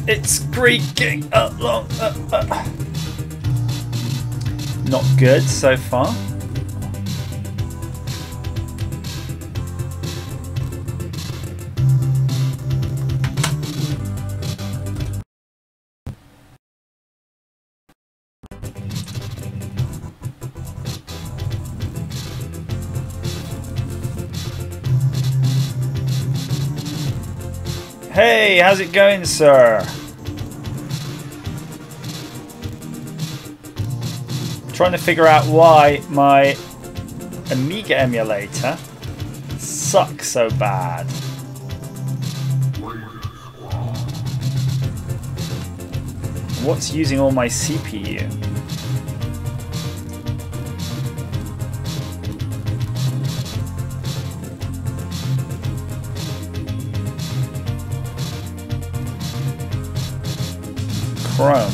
It's creaking along. Not good so far. Hey, how's it going, sir? Trying to figure out why my Amiga emulator sucks so bad. What's using all my CPU? Chrome.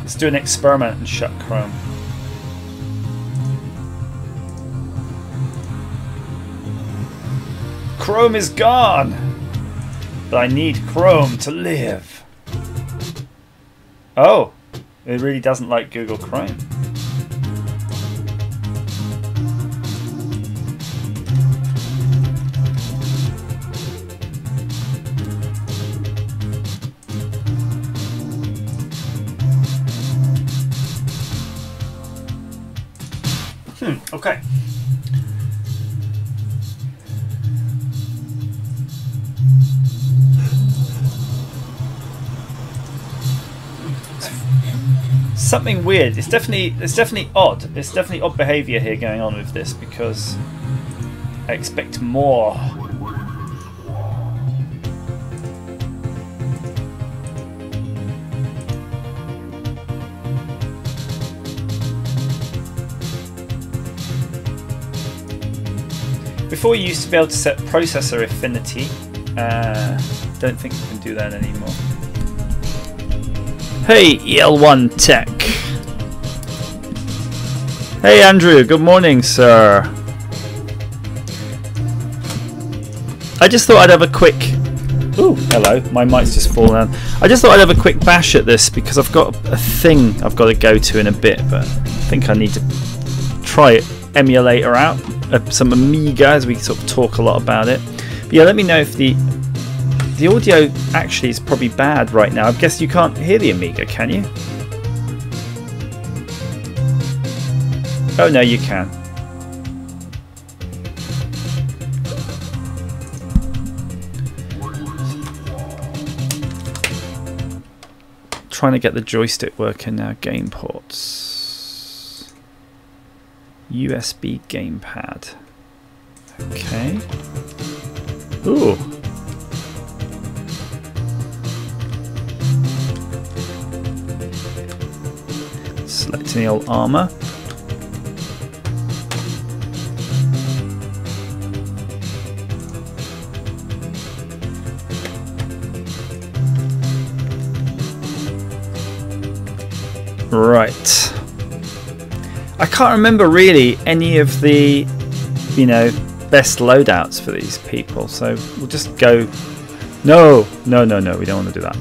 Let's do an experiment and shut Chrome. Chrome is gone, but I need Chrome to live. Oh, it really doesn't like Google Chrome. Okay. Something weird. It's definitely odd. There's definitely odd behavior here going on with this because I expect more. Before you used to be able to set processor affinity. Don't think you can do that anymore. Hey, EL1 Tech. Hey, Andrew. Good morning, sir. I just thought I'd have a quick... Ooh, hello. My mic's just fallen down. I just thought I'd have a quick bash at this because I've got a thing I've got to go to in a bit, but I think I need to try emulator out. Some Amiga, as we sort of talk a lot about it. But yeah, let me know if the audio actually is probably bad right now. I guess you can't hear the Amiga, can you? Oh no, you can. Trying to get the joystick working now. Game ports. USB gamepad. Okay. Ooh. Selecting the old armor. Right. I can't remember really any of the, you know, best loadouts for these people, so we'll just go. No, no, no, no, we don't want to do that.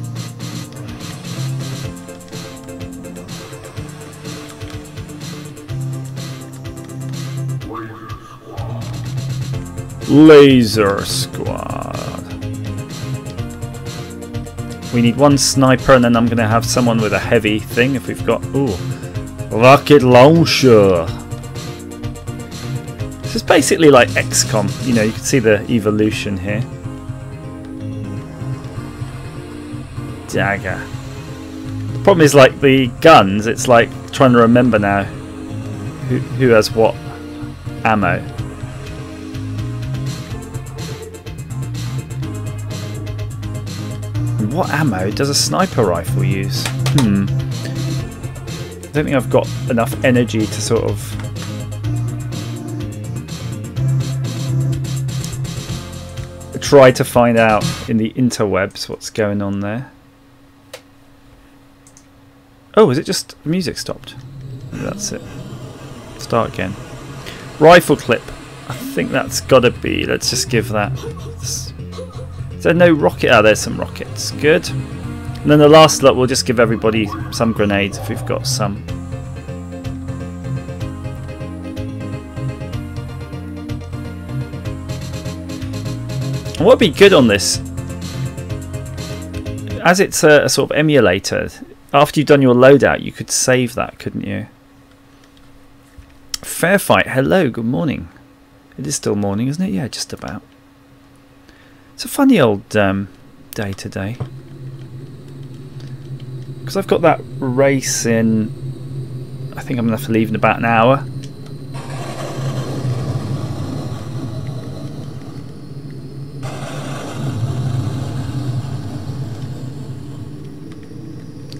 Laser Squad. We need one sniper, and then I'm going to have someone with a heavy thing if we've got... Ooh. Rocket launcher. This is basically like XCOM. You know, you can see the evolution here. Dagger. The problem is, like the guns, it's like trying to remember now who has what ammo. What ammo does a sniper rifle use? I don't think I've got enough energy to sort of... try to find out in the interwebs what's going on there. Oh, is it just the music stopped? Maybe that's it. Start again. Rifle clip. I think that's got to be... Let's just give that... Is there no rocket? Oh, there's some rockets. Good. And then the last lot, we'll just give everybody some grenades if we've got some. And what would be good on this, as it's a sort of emulator, after you've done your loadout, you could save that, couldn't you? Fair fight. Hello, good morning. It is still morning, isn't it? Yeah, just about. It's a funny old day today. Because I've got that race in... I think I'm going to have to leave in about an hour.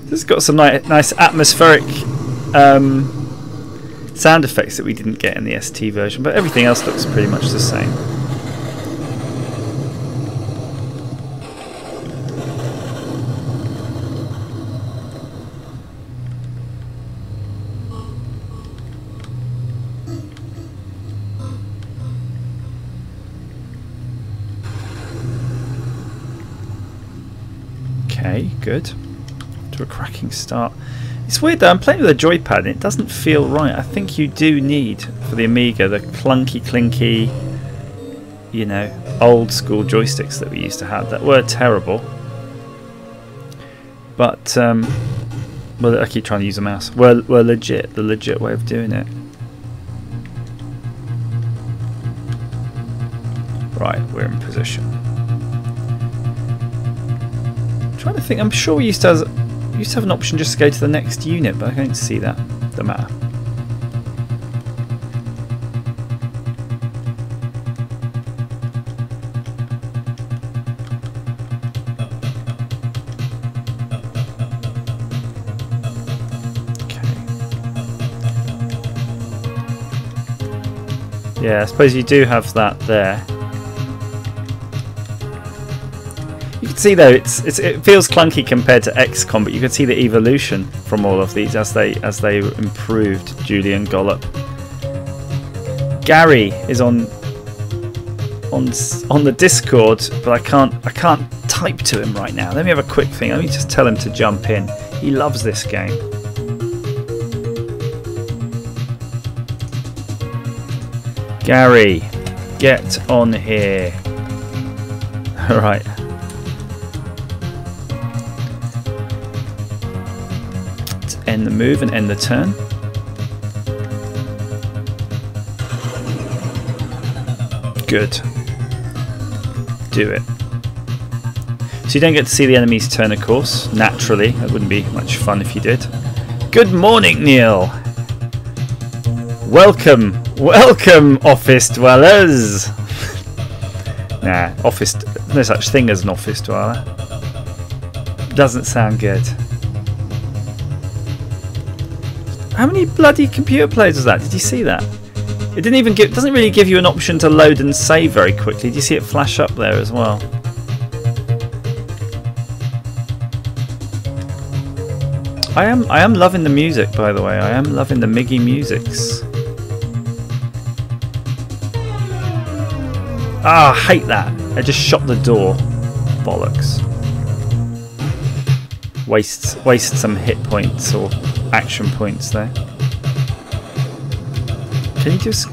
This has got some nice atmospheric sound effects that we didn't get in the ST version, but everything else looks pretty much the same. Okay, good. To a cracking start. It's weird though, I'm playing with a joypad and it doesn't feel right. I think you do need, for the Amiga, the clunky, clinky, you know, old school joysticks that we used to have that were terrible. But, well, I keep trying to use a mouse. Were legit, the legit way of doing it. Right, we're in position. I'm trying to think, I'm sure we used to have an option just to go to the next unit, but I don't see that. Doesn't matter. Okay. Yeah, I suppose you do have that there. See though, it feels clunky compared to XCOM, but you can see the evolution from all of these as they improved. Julian Gollop. Gary is on the Discord, but I can't type to him right now. Let me have a quick thing. Let me just tell him to jump in. He loves this game. Gary, get on here. All right. End the move and end the turn. Good. Do it. So you don't get to see the enemy's turn, of course. Naturally, that wouldn't be much fun if you did. Good morning, Neil. Welcome, welcome, office dwellers. Nah, office. No such thing as an office dweller. Doesn't sound good. How many bloody computer players was that? Did you see that? It didn't even give. Doesn't really give you an option to load and save very quickly. Do you see it flash up there as well? I am loving the music, by the way. I am loving the Miggy musics. Ah, I hate that. I just shot the door. Bollocks. Waste some hit points or action points there. Can you just...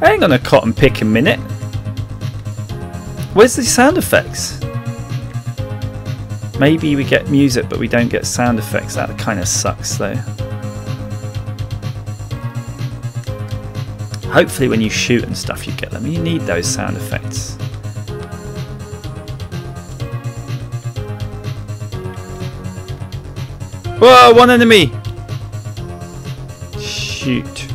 Hang on a cotton picking minute. Where's the sound effects? Maybe we get music but we don't get sound effects. That kind of sucks though. Hopefully when you shoot and stuff you get them. You need those sound effects. Whoa, one enemy! Shoot.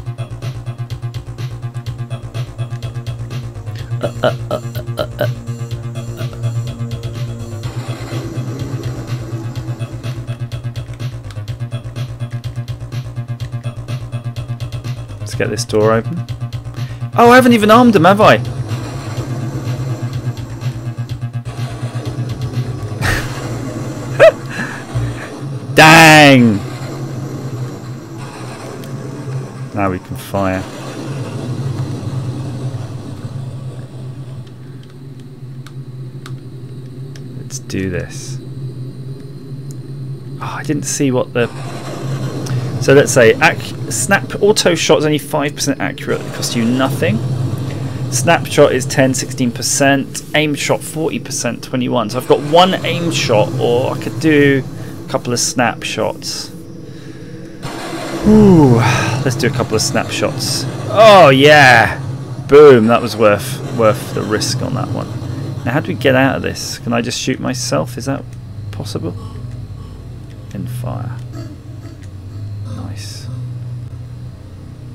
Let's get this door open. Oh, I haven't even armed him, have I? Dang! Now we can fire. Let's do this. Oh, I didn't see what the... So let's say snap auto shot is only 5% accurate. It costs you nothing. Snapshot is 10, 16%. Aim shot 40%, 21. So I've got one aim shot, or I could do a couple of snapshots. Ooh, let's do a couple of snapshots. Oh yeah, boom! That was worth the risk on that one. Now, how do we get out of this? Can I just shoot myself? Is that possible? In fire. Nice.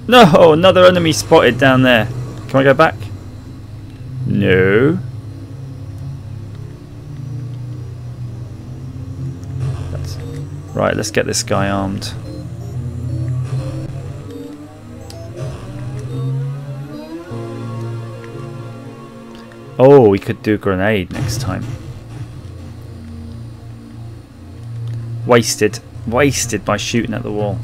No, another enemy spotted down there. Can I go back? No. Right, let's get this guy armed. Oh, we could do a grenade next time. Wasted by shooting at the wall.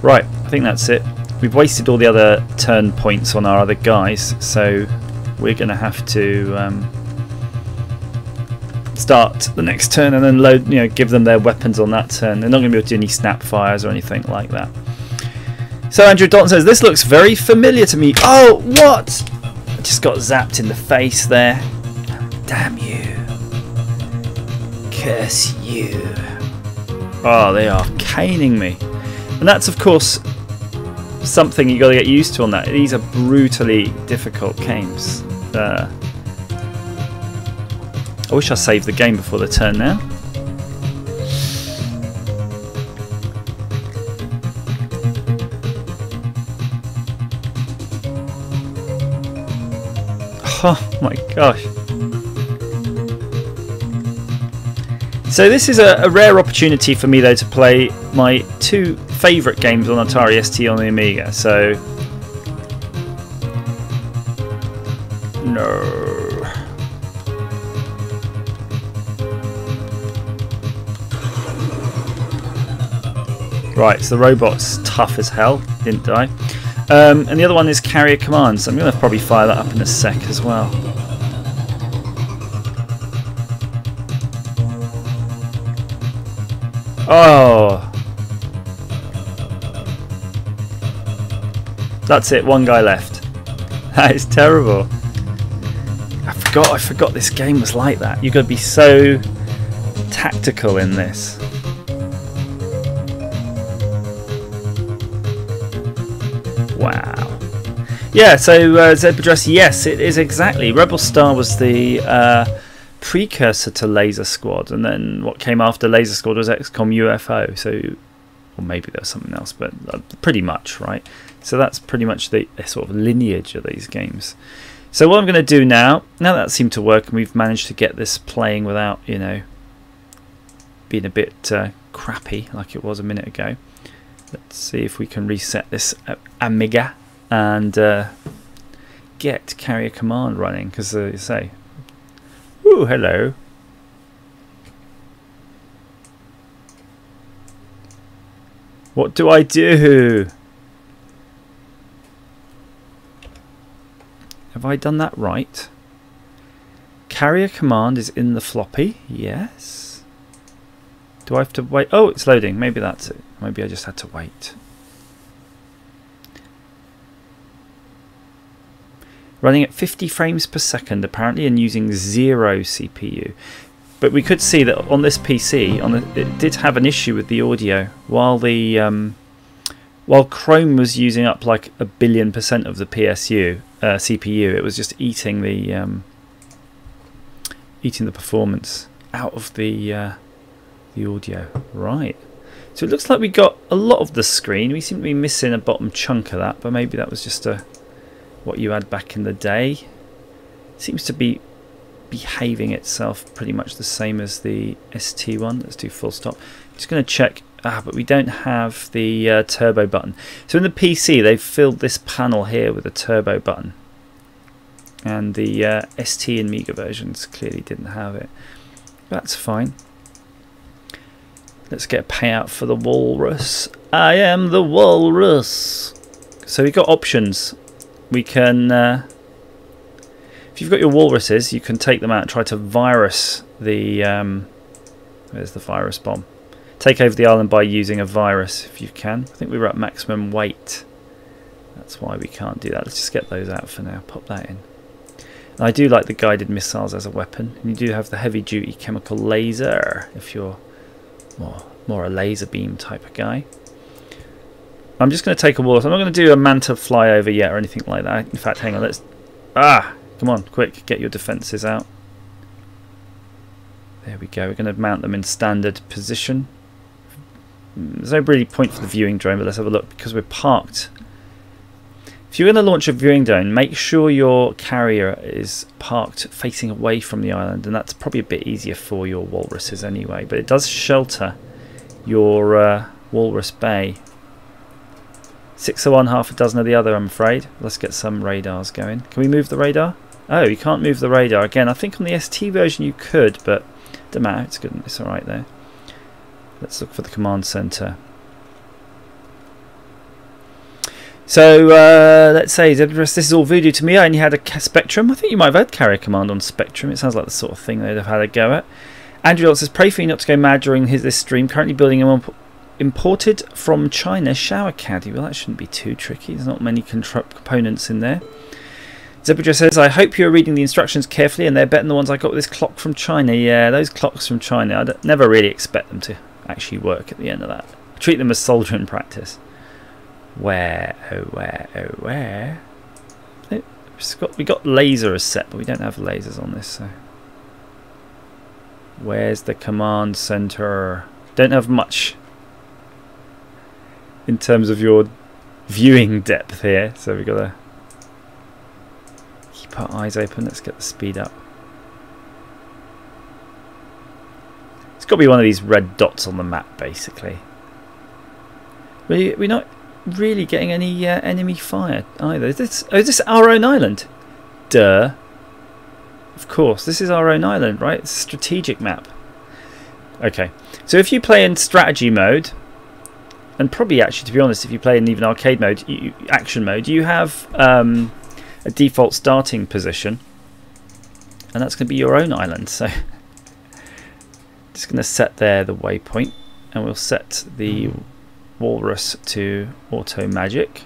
Right, I think that's it. We've wasted all the other turn points on our other guys, so we're going to have to start the next turn and then load, give them their weapons on that turn. They're not going to be able to do any snap fires or anything like that. So Andrew Dalton says, this looks very familiar to me. Oh, what? I just got zapped in the face there. Damn you. Curse you. Oh, they are caning me. And that's, of course, something you got to get used to on that. These are brutally difficult games. I wish I saved the game before the turn now. Oh my gosh. So this is a rare opportunity for me though to play my two favourite games on Atari ST on the Amiga. So no. Right, so the robot's tough as hell, didn't die. And the other one is Carrier Command, so I'm going to probably fire that up in a sec as well. Oh! That's it, one guy left. That is terrible. I forgot this game was like that. You've got to be so tactical in this. Wow. Yeah, so Zed Address, yes, it is exactly. Rebel Star was the precursor to Laser Squad, and then what came after Laser Squad was XCOM UFO. So, or maybe there was something else, but pretty much, right? So that's pretty much the sort of lineage of these games. So what I'm going to do now that seemed to work, and we've managed to get this playing without, being a bit crappy like it was a minute ago. Let's see if we can reset this Amiga and get carrier command running, because you say, ooh, hello. What do I do? Have I done that right? Carrier command is in the floppy. Yes. Do I have to wait? Oh, it's loading. Maybe that's it. Maybe I just had to wait. Running at 50 frames per second apparently, and using 0 CPU. But we could see that on this PC, it did have an issue with the audio while while Chrome was using up like 1 billion% of the CPU. It was just eating the performance out of the audio. Right. So it looks like we got a lot of the screen. We seem to be missing a bottom chunk of that, but maybe that was just what you had back in the day. It seems to be behaving itself pretty much the same as the ST one. Let's do full stop. Just going to check. But we don't have the turbo button. So in the PC they've filled this panel here with a turbo button, and the ST and Amiga versions clearly didn't have it. That's fine. Let's get a payout for the walrus. I am the walrus. So we've got options. We can if you've got your walruses, you can take them out and try to virus the where's the virus bomb? Take over the island by using a virus if you can. I think we were at maximum weight. That's why we can't do that. Let's just get those out for now. Pop that in. And I do like the guided missiles as a weapon. And you do have the heavy duty chemical laser if you're more a laser beam type of guy. I'm just going to take a walrus. I'm not going to do a manta flyover yet or anything like that. In fact, hang on. Let's come on, quick, get your defences out. There we go. We're going to mount them in standard position. There's no really point for the viewing drone, but let's have a look. Because we're parked. If you're going to launch a viewing drone, make sure your carrier is parked facing away from the island, and that's probably a bit easier for your walruses anyway. But it does shelter your walrus bay. 6 of one, half a dozen of the other, I'm afraid. Let's get some radars going. Can we move the radar? Oh, you can't move the radar. Again, I think on the ST version you could, but doesn't matter. It's good. It's all right there. Let's look for the command center. So let's say this is all voodoo to me. I only had a Spectrum. I think you might have had carrier command on Spectrum. It sounds like the sort of thing they'd have had a go at. Andrew says, pray for you not to go mad during this stream. Currently building a imported from China shower caddy. Well, that shouldn't be too tricky. There's not many components in there. Zebra says, I hope you're reading the instructions carefully and they're better than the ones I got with this clock from China. Yeah, those clocks from China, I never really expect them to actually work at the end of that. I treat them as soldering practice. Where? We got laser as set, but we don't have lasers on this. So where's the command center? Don't have much in terms of your viewing depth here, so we've got to keep our eyes open. Let's get the speed up. It's got to be one of these red dots on the map, basically. We're not really getting any enemy fire either. Is this our own island? Duh. Of course, this is our own island, right? It's a strategic map. Okay, so if you play in strategy mode, and probably actually, to be honest, if you play in even arcade mode, action mode, you have a default starting position, and that's going to be your own island. So just going to set there the waypoint, and we'll set the walrus to auto magic.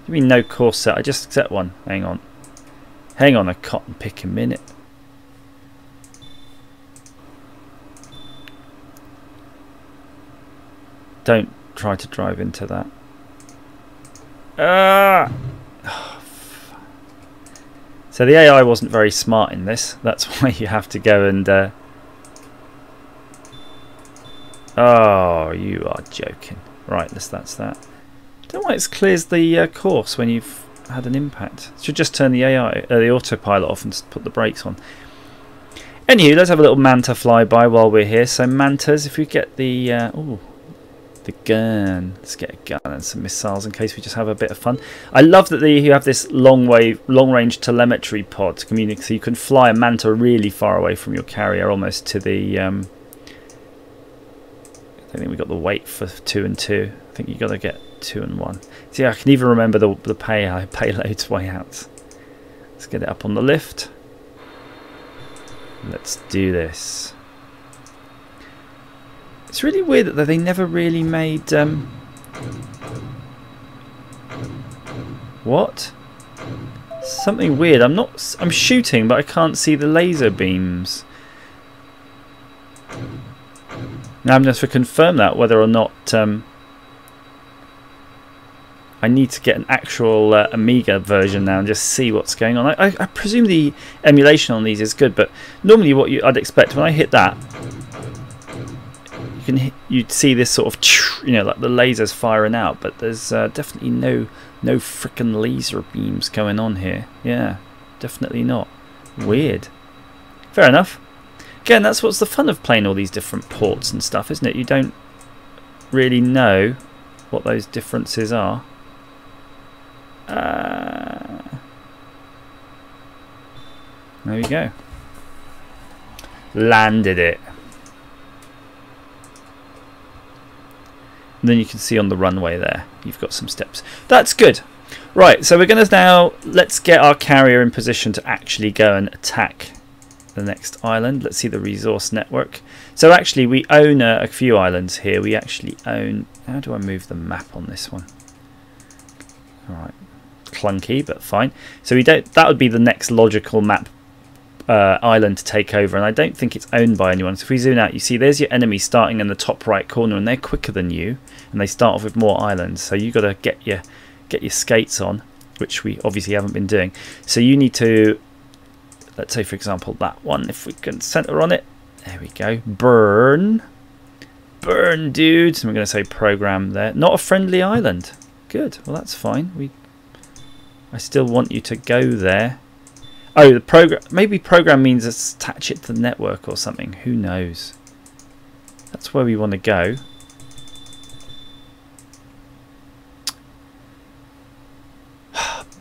You mean no course set? I just set one. Hang on a cotton pick a minute. Don't try to drive into that. So the AI wasn't very smart in this. That's why you have to go and oh, you are joking. Right, that's that. Don't know why it clears the course when you've had an impact. Should just turn the AI, the autopilot off and put the brakes on. Anywho, let's have a little manta flyby while we're here. So mantas, if we get the The gun. Let's get a gun and some missiles in case we just have a bit of fun. I love that you have this long range telemetry pod to communicate, so you can fly a Manta really far away from your carrier, almost to the. I don't think we got the weight for 2 and 2. I think you got to get 2 and 1. See, I can even remember the payload's way out. Let's get it up on the lift. Let's do this. It's really weird that they never really made... What? Something weird. I'm shooting, but I can't see the laser beams. Now I'm just to confirm that, whether or not... I need to get an actual Amiga version now and just see what's going on. I presume the emulation on these is good, but normally what I'd expect when I hit that... You'd see this sort of, you know, like the lasers firing out, but there's definitely no frickin' laser beams going on here. Yeah, definitely not. Weird. Fair enough. Again, that's what's the fun of playing all these different ports and stuff, isn't it? You don't really know what those differences are. There we go. Landed it. And then you can see on the runway there, you've got some steps. That's good. Right, so we're going to now, let's get our carrier in position to actually go and attack the next island. Let's see the resource network. So actually we own a few islands here. We actually own, how do I move the map on this one? Alright, clunky, but fine. So we don't, that would be the next logical map island to take over, and I don't think it's owned by anyone. So if we zoom out, you see there's your enemy starting in the top right corner, and they're quicker than you, and they start off with more islands. So you've got to get your skates on, which we obviously haven't been doing. So you need to, let's say for example that one, if we can center on it, there we go, burn dudes, and we're going to say program there, not a friendly island. Good, well that's fine. I still want you to go there. Oh, the program, maybe program means attach it to the network or something. Who knows? That's where we want to go.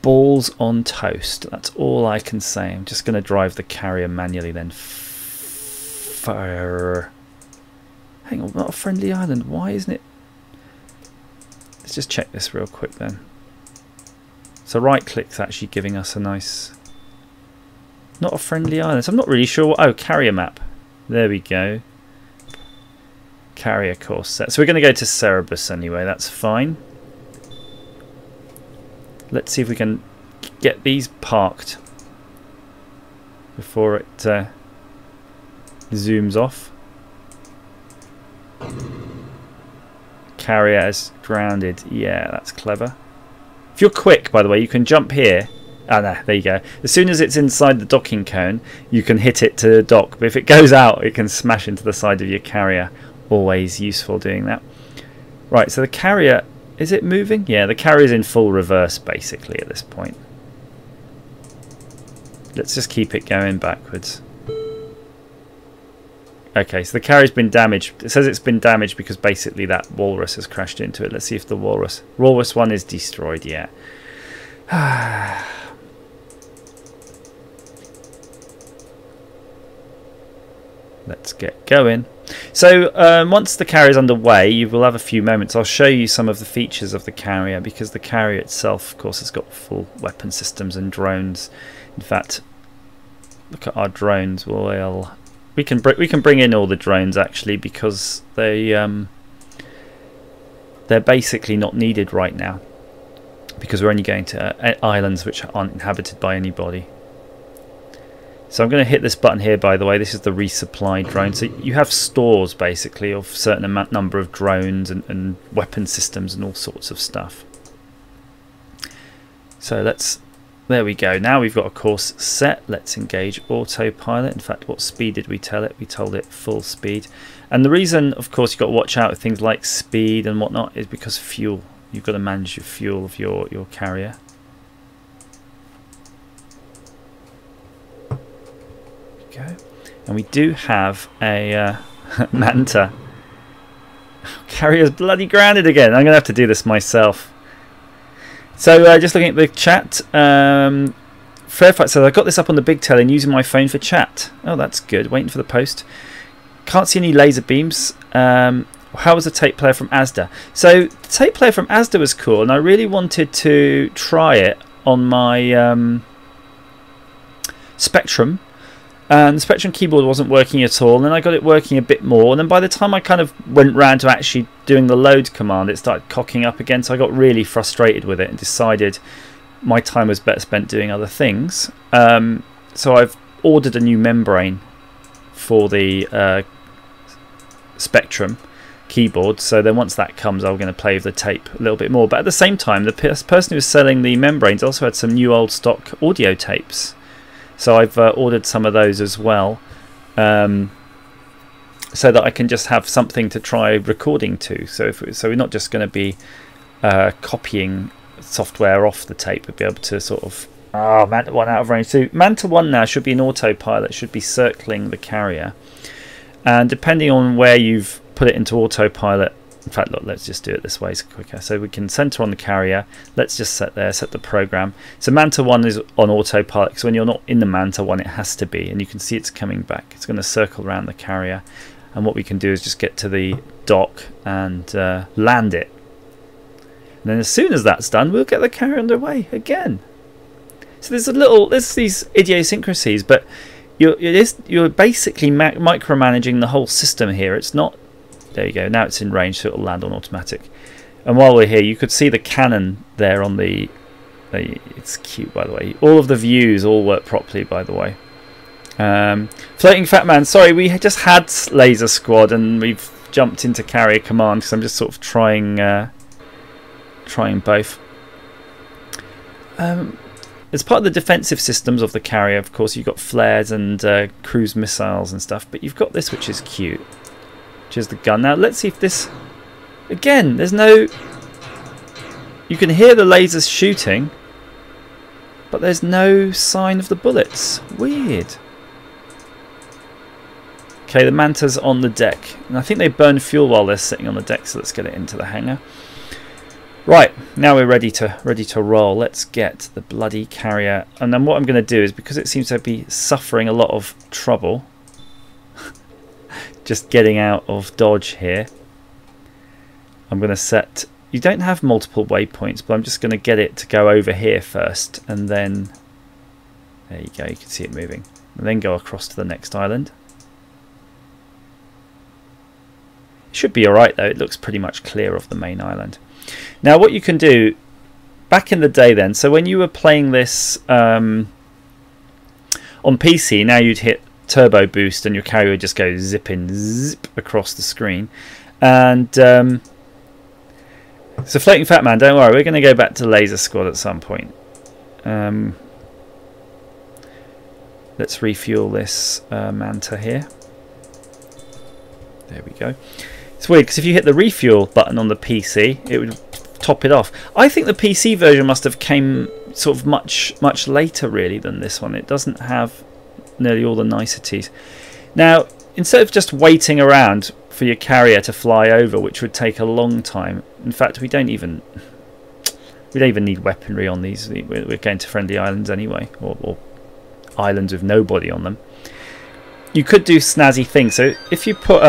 Balls on toast. That's all I can say. I'm just going to drive the carrier manually then. Fire. Hang on, not a friendly island. Why isn't it? Let's just check this real quick then. So right click's actually giving us a nice... Not a friendly island. So I'm not really sure. Oh, carrier map. There we go. Carrier course set. So we're going to go to Cerebus anyway. That's fine. Let's see if we can get these parked before it zooms off. Carrier is grounded. Yeah, that's clever. If you're quick, by the way, you can jump here. Ah, no, there you go. As soon as it's inside the docking cone, you can hit it to dock. But if it goes out, it can smash into the side of your carrier. Always useful doing that. Right, so the carrier, is it moving? Yeah, the carrier's in full reverse, basically, at this point. Let's just keep it going backwards. Okay, so the carrier's been damaged. It says it's been damaged because basically that walrus has crashed into it. Let's see if the walrus 1 is destroyed. Yeah. Let's get going. So once the carrier is underway, you will have a few moments. I'll show you some of the features of the carrier, because the carrier itself, of course, has got full weapon systems and drones. In fact, look at our drones. We can bring in all the drones actually, because they're basically not needed right now, because we're only going to islands which aren't inhabited by anybody. So I'm going to hit this button here, by the way. This is the resupply drone. So you have stores basically of a certain number of drones and weapon systems and all sorts of stuff. So there we go. Now we've got a course set. Let's engage autopilot. In fact, what speed did we tell it? We told it full speed. And the reason, of course, you've got to watch out with things like speed and whatnot is because fuel. You've got to manage your fuel of your carrier. Go. And we do have a Manta Carrier's bloody grounded again. I'm going to have to do this myself. So just looking at the chat, Fairfight says, I got this up on the big telly and using my phone for chat. Oh, that's good. Waiting for the post. Can't see any laser beams. How was the tape player from Asda? So the tape player from Asda was cool, and I really wanted to try it on my Spectrum. And the Spectrum keyboard wasn't working at all, and then I got it working a bit more, and then by the time I kind of went round to actually doing the load command, it started cocking up again, so I got really frustrated with it and decided my time was better spent doing other things. So I've ordered a new membrane for the Spectrum keyboard, so then once that comes I'm going to play with the tape a little bit more. But at the same time, the person who was selling the membranes also had some new old stock audio tapes. So I've ordered some of those as well, so that I can just have something to try recording to. So we're not just going to be copying software off the tape. We'll be able to sort of... Oh, Manta 1 out of range. So Manta 1 now should be an autopilot, should be circling the carrier. And depending on where you've put it into autopilot... In fact, look, let's just do it this way, it's quicker. So we can center on the carrier. Let's just set the program. So Manta 1 is on autopilot, because when you're not in the Manta 1, it has to be. And you can see it's coming back. It's going to circle around the carrier. And what we can do is just get to the dock and land it. And then as soon as that's done, we'll get the carrier underway again. So there's these idiosyncrasies, but you're basically micromanaging the whole system here. It's not... There you go, now it's in range, so it'll land on automatic. And while we're here, you could see the cannon there on the... It's cute, by the way. All of the views all work properly, by the way. Floating Fat Man, sorry, we just had Laser Squad and we've jumped into Carrier Command because I'm just sort of trying both. As part of the defensive systems of the carrier, of course, you've got flares and cruise missiles and stuff, but you've got this, which is cute. Which is the gun. Now let's see if this... Again, there's no... You can hear the lasers shooting, but there's no sign of the bullets. Weird. Okay, the Manta's on the deck. And I think they burn fuel while they're sitting on the deck, so let's get it into the hangar. Right, now we're ready to roll. Let's get the bloody carrier. And then what I'm going to do is, because it seems to be suffering a lot of trouble... just getting out of dodge here, I'm going to set... You don't have multiple waypoints, but I'm just going to get it to go over here first, and then there you go, you can see it moving, and then go across to the next island. It should be alright though, it looks pretty much clear of the main island. Now what you can do back in the day then, so when you were playing this on PC, now you'd hit turbo boost and your carrier would just go zip across the screen. And so Floating Fat Man, don't worry, we're going to go back to Laser Squad at some point. Let's refuel this Manta here. There we go. It's weird because if you hit the refuel button on the PC, it would top it off. I think the PC version must have came sort of much later really than this one. It doesn't have nearly all the niceties. Now, instead of just waiting around for your carrier to fly over, which would take a long time, in fact we don't even need weaponry on these. We're going to friendly islands anyway, or islands with nobody on them. You could do snazzy things. So if you put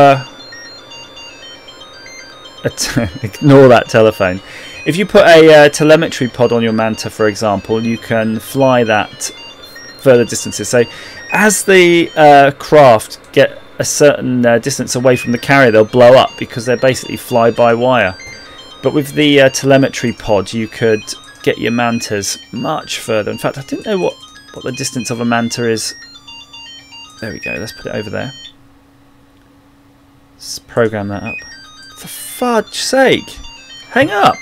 ignore that telephone. If you put a telemetry pod on your Manta, for example, you can fly that further distances. So as the craft get a certain distance away from the carrier, they'll blow up because they're basically fly-by-wire. But with the telemetry pod, you could get your Mantas much further. In fact, I didn't know what the distance of a Manta is. There we go, let's put it over there. Let's program that up. For fudge's sake! Hang up!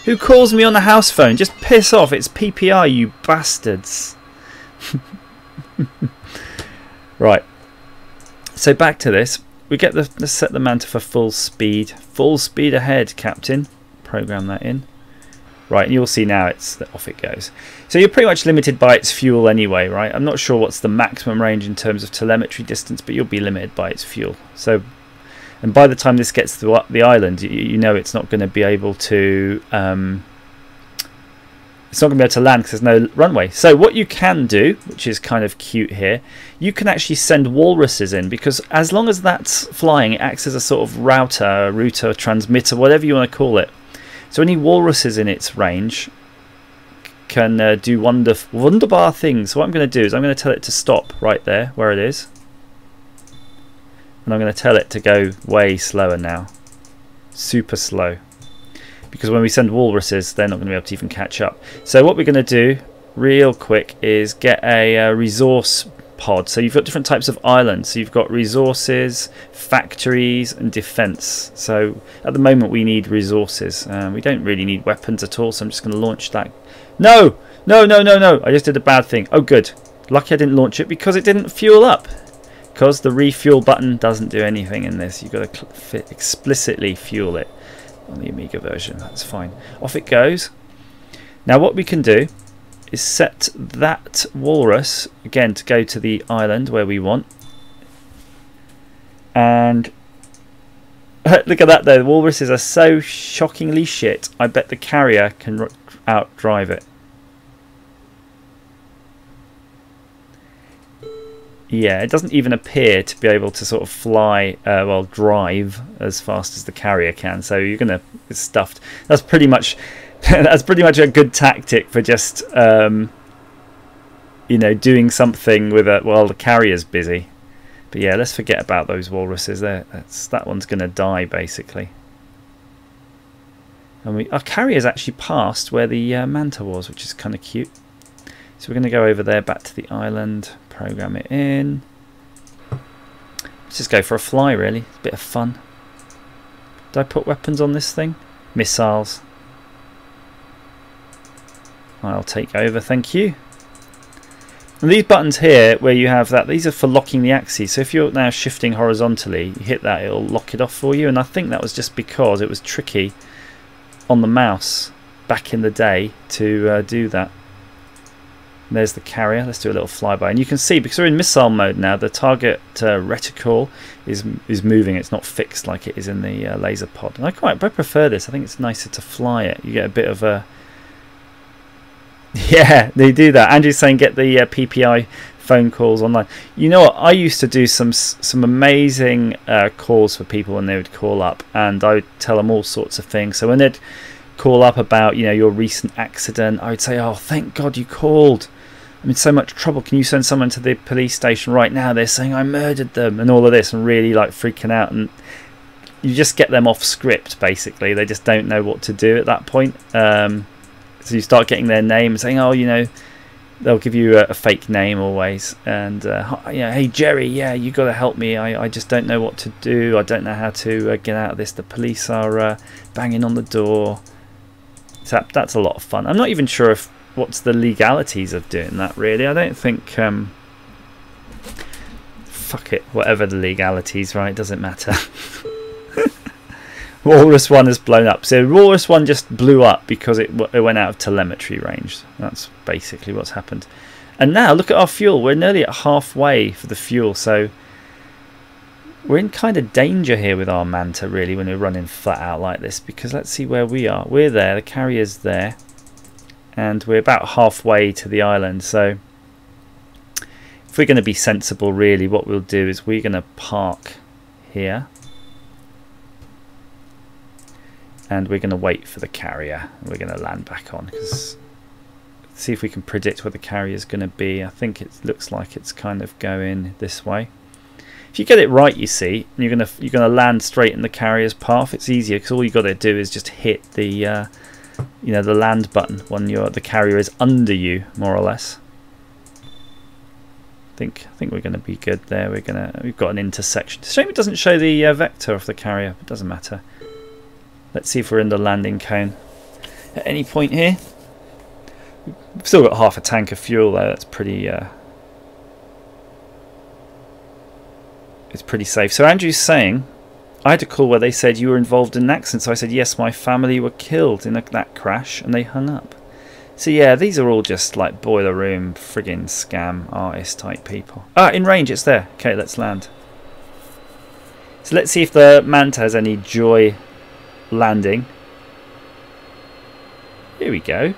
Who calls me on the house phone? Just piss off, it's PPI, you bastards. Right, so back to this. We get let's set the Manta for full speed. Full speed ahead, Captain. Program that in. Right, and you'll see now off it goes. So you're pretty much limited by its fuel anyway, right? I'm not sure what's the maximum range in terms of telemetry distance, but you'll be limited by its fuel. So And by the time this gets to the island, you know it's not going to be able to it's not going to be able to land because there's no runway. So what you can do, which is kind of cute here, you can actually send walruses in, because as long as that's flying, it acts as a sort of router, transmitter, whatever you want to call it. So any walruses in its range can do wunderbar things. So what I'm going to do is I'm going to tell it to stop right there where it is. And I'm going to tell it to go way slower now. Super slow. Because when we send walruses, they're not going to be able to even catch up. So what we're going to do real quick is get a resource pod. So you've got different types of islands. So you've got resources, factories, and defense. So at the moment we need resources. We don't really need weapons at all, so I'm just going to launch that. No! No, no, no, no! I just did a bad thing. Oh, good. Lucky I didn't launch it because it didn't fuel up. Because the refuel button doesn't do anything in this. You've got to explicitly fuel it on the Amiga version. That's fine. Off it goes. Now what we can do is set that walrus again to go to the island where we want. And look at that though. The walruses are so shockingly shit. I bet the carrier can outdrive it. Yeah, it doesn't even appear to be able to sort of fly, well, drive as fast as the carrier can. So you're gonna get stuffed. That's pretty much, that's pretty much a good tactic for just, you know, doing something with it while the carrier's busy. But yeah, let's forget about those walruses. There, that one's gonna die basically. And our carrier's actually passed where the manta was, which is kind of cute. So we're going to go over there, back to the island, program it in. Let's just go for a fly, really. It's a bit of fun. Did I put weapons on this thing? Missiles. I'll take over, thank you. And these buttons here, where you have that, these are for locking the axes. So if you're now shifting horizontally, you hit that, it'll lock it off for you. And I think that was just because it was tricky on the mouse back in the day to do that. There's the carrier. Let's do a little flyby, and you can see because we're in missile mode now, the target reticle is moving. It's not fixed like it is in the laser pod. And I prefer this. I think it's nicer to fly it. You get a bit of a yeah, they do that. Andrew's saying get the PPI phone calls online. You know what? I used to do some amazing calls for people when they would call up, and I would tell them all sorts of things. So when they'd call up about, you know, your recent accident, I would say, oh, thank God you called. I'm in so much trouble. Can you send someone to the police station right now? They're saying I murdered them and all of this, and really like freaking out. And you just get them off script basically. They just don't know what to do at that point. So you start getting their name and saying, oh, you know, they'll give you a fake name always, and yeah, hey Jerry, yeah, you got to help me. I just don't know what to do. I don't know how to get out of this. The police are banging on the door. So that's a lot of fun. I'm not even sure if what's the legalities of doing that really. I don't think fuck it, whatever the legalities, right, doesn't matter. Walrus 1 has blown up. So Walrus 1 just blew up because it went out of telemetry range. That's basically what's happened. And now look at our fuel. We're nearly at halfway for the fuel, so we're in kind of danger here with our Manta really when we're running flat out like this, because let's see where we are. We're there, the carrier's there, and we're about halfway to the island. So if we're going to be sensible really, what we'll do is we're going to park here and we're going to wait for the carrier. We're going to land back on, because see if we can predict where the carrier is going to be. I think it looks like it's kind of going this way. If you get it right, you see, and you're gonna land straight in the carrier's path. It's easier because all you got to do is just hit the you know, the land button when the carrier is under you, more or less. I think we're going to be good there. We've got an intersection. It's a shame it doesn't show the vector of the carrier, but it doesn't matter. Let's see if we're in the landing cone at any point here. We've still got half a tank of fuel though. That's pretty. It's pretty safe. So Andrew's saying, I had a call where they said you were involved in an accident. So I said yes, my family were killed in that crash, and they hung up. So yeah, these are all just like boiler room friggin' scam artist type people. Ah, in range, it's there. Okay, let's land. So let's see if the Manta has any joy landing. Here we go.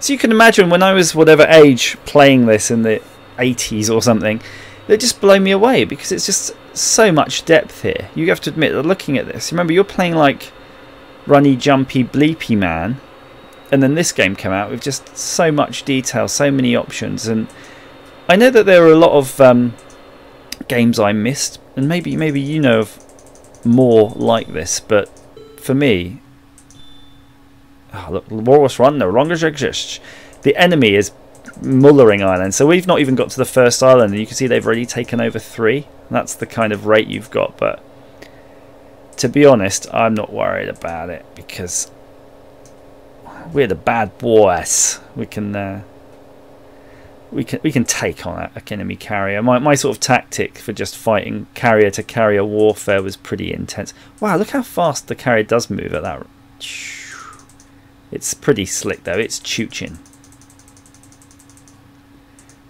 So you can imagine when I was whatever age playing this in the 80s or something, it just blew me away because it's just so much depth here. You have to admit that looking at this, remember you're playing like runny, jumpy, bleepy man, and then this game came out with just so much detail, so many options. And I know that there are a lot of games I missed, and maybe you know of more like this, but for me, look, the Walrus Run no longer exists. The enemy is Mullering Island, so we've not even got to the first island, and you can see they've already taken over 3. That's the kind of rate you've got, but to be honest, I'm not worried about it because we're the bad boys. We can take on an enemy carrier. My sort of tactic for just fighting carrier to carrier warfare was pretty intense. Wow, look how fast the carrier does move at that. It's pretty slick though. It's chooching.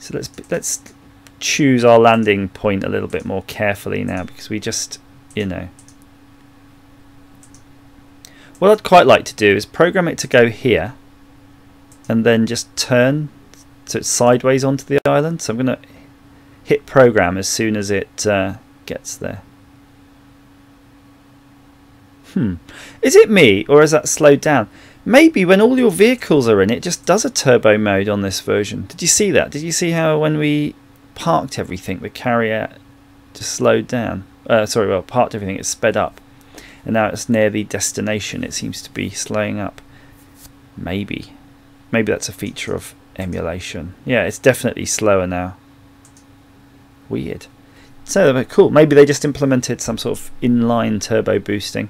So let's choose our landing point a little bit more carefully now, because we just, you know. What I'd quite like to do is program it to go here and then just turn so it's sideways onto the island. So I'm going to hit program as soon as it gets there. Is it me, or is that slowed down? Maybe when all your vehicles are in, it just does a turbo mode on this version. Did you see that? Did you see how when we parked everything, the carrier just slowed down? Sorry, well, parked everything, it sped up. And now it's near the destination, it seems to be slowing up. Maybe that's a feature of emulation. Yeah, it's definitely slower now. Weird. So cool. Maybe they just implemented some sort of inline turbo boosting.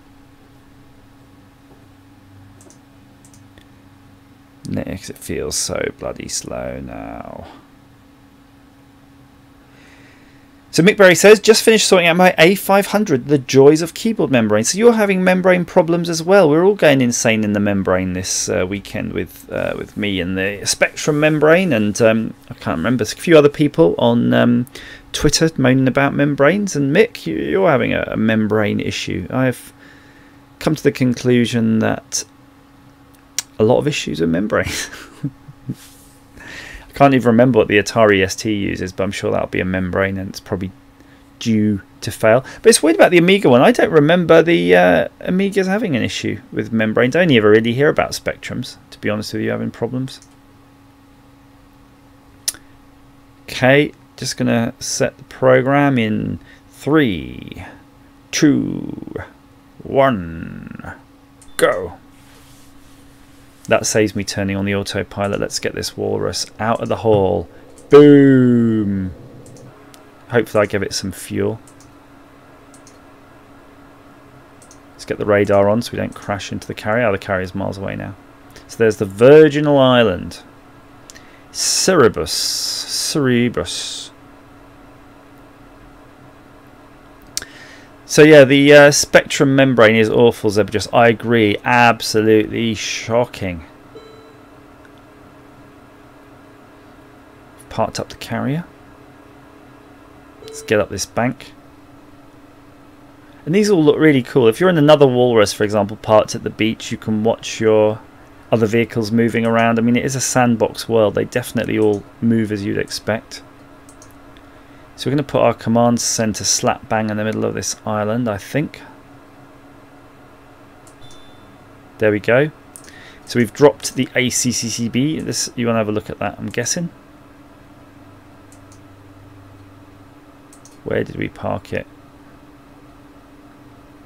Next, it feels so bloody slow now. So Mick Berry says, just finished sorting out my A500, the joys of keyboard membrane. So you're having membrane problems as well. We're all going insane in the membrane this weekend with me and the Spectrum membrane, and I can't remember, there's a few other people on Twitter moaning about membranes. And Mick, you're having a membrane issue. I've come to the conclusion that a lot of issues with membranes. I can't even remember what the Atari ST uses, but I'm sure that'll be a membrane and it's probably due to fail. But it's weird about the Amiga one. I don't remember the Amigas having an issue with membranes. I only ever really hear about Spectrums, to be honest with you, having problems. Okay, just going to set the program in 3, 2, 1, go. That saves me turning on the autopilot. Let's get this walrus out of the hall. Boom! Hopefully I give it some fuel. Let's get the radar on so we don't crash into the carrier. Oh, the carrier's miles away now. So there's the Virginal Island. Cerebus. So yeah, the Spectrum membrane is awful, Zebra. I agree, absolutely shocking. Parked up the carrier. Let's get up this bank. And these all look really cool. If you're in another walrus, for example, parked at the beach, you can watch your other vehicles moving around. I mean, it is a sandbox world. They definitely all move as you'd expect. So we're going to put our command center slap bang in the middle of this island, I think. There we go. So we've dropped the ACCCB. This, you want to have a look at that, I'm guessing. Where did we park it?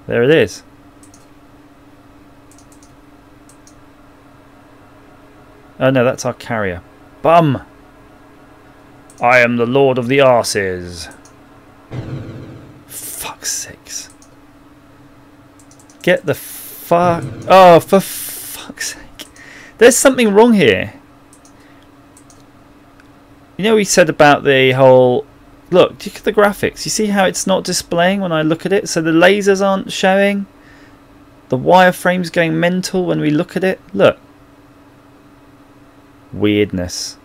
There it is. Oh no, that's our carrier. Bum! I am the Lord of the Arses. Fuck's sakes. Get the fuck... Oh, for fuck's sake. There's something wrong here. You know we said about the whole... Look, look at the graphics. You see how it's not displaying when I look at it? So the lasers aren't showing. The wireframe's going mental when we look at it. Look. Weirdness.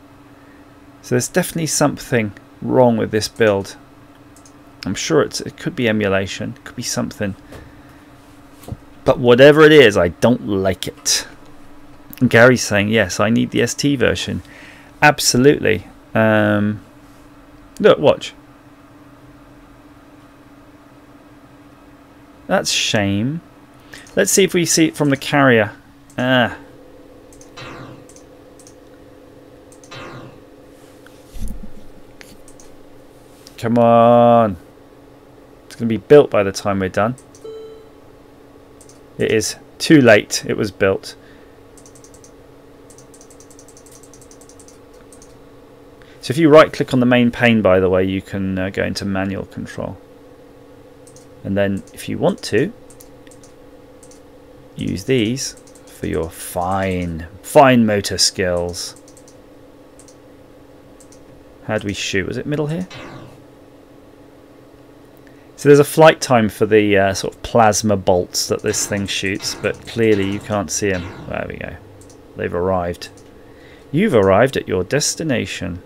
So there's definitely something wrong with this build. I'm sure it could be emulation, it could be something. But whatever it is, I don't like it. And Gary's saying, yes, I need the ST version. Absolutely. Look, watch. That's shame. Let's see if we see it from the carrier. Ah. Come on. It's going to be built by the time we're done. It is too late. It was built. So if you right click on the main pane, by the way, you can go into manual control. And then if you want to, use these for your fine motor skills. How do we shoot? Was it middle here? So there's a flight time for the sort of plasma bolts that this thing shoots, but clearly you can't see them. There we go. They've arrived. You've arrived at your destination.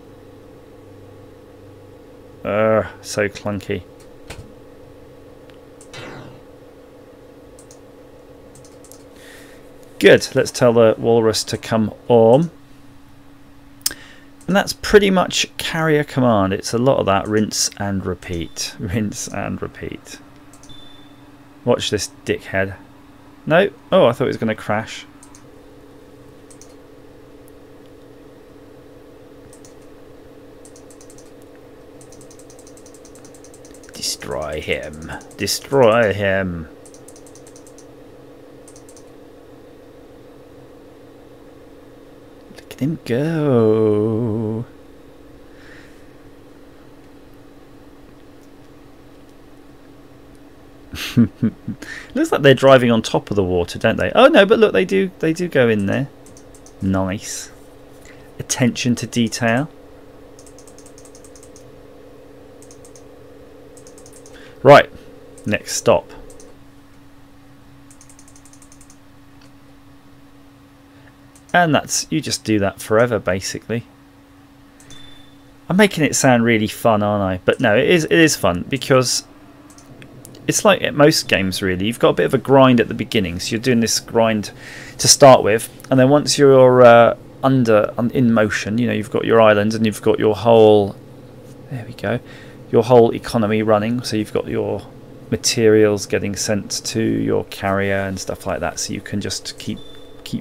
So clunky. Good. Let's tell the walrus to come on. And that's pretty much carrier command. It's a lot of that rinse and repeat. Rinse and repeat. Watch this dickhead. No. Oh, I thought it was going to crash. Destroy him. Destroy him. Look at him go. Looks like they're driving on top of the water, don't they? Oh no, but look, they do go in there. Nice. Attention to detail. Right, next stop. And that's, you just do that forever basically. I'm making it sound really fun, aren't I? But no, it is fun because it's like at most games really. You've got a bit of a grind at the beginning, so you're doing this grind to start with, and then once you're in motion, you know, you've got your islands and you've got your whole, there we go, your whole economy running. So you've got your materials getting sent to your carrier and stuff like that, so you can just keep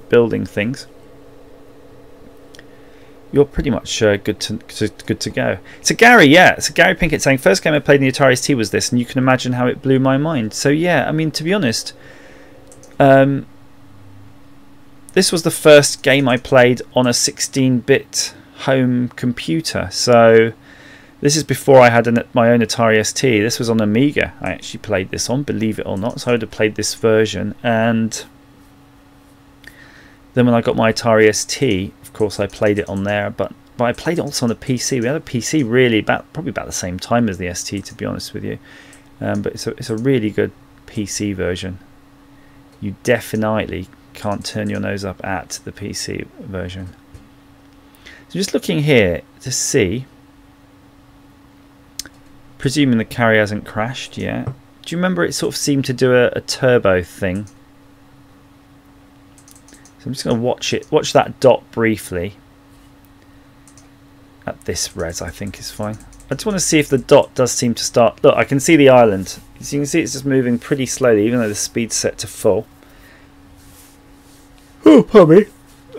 building things. You're pretty much good to go. So Gary, yeah, so Gary Pinkett saying, first game I played in the Atari ST was this, and you can imagine how it blew my mind. So yeah, I mean, to be honest, this was the first game I played on a 16-bit home computer. So this is before I had my own Atari ST. This was on Amiga I actually played this on, believe it or not. So I would have played this version, and then when I got my Atari ST, of course I played it on there, but I played it also on the PC. We had a PC really probably about the same time as the ST, to be honest with you. But it's a really good PC version. You definitely can't turn your nose up at the PC version. So just looking here to see, presuming the carrier hasn't crashed yet. Do you remember it sort of seemed to do a turbo thing? So I'm just going to watch that dot briefly. At this res, I think is fine. I just want to see if the dot does seem to start. Look, I can see the island. As you can see, it's just moving pretty slowly, even though the speed's set to full. Oh, pardon me.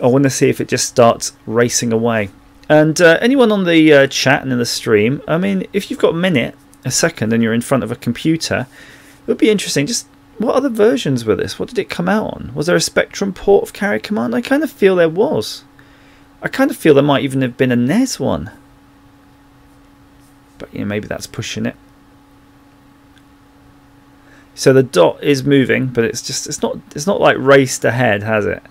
I want to see if it just starts racing away. And anyone on the chat and in the stream, I mean, if you've got a second, and you're in front of a computer, it would be interesting. Just what other versions were this? What did it come out on? Was there a Spectrum port of Carrier Command? I kind of feel there was. I kind of feel there might even have been a NES one. But you know, maybe that's pushing it. So the dot is moving, but it's not like raced ahead, has it?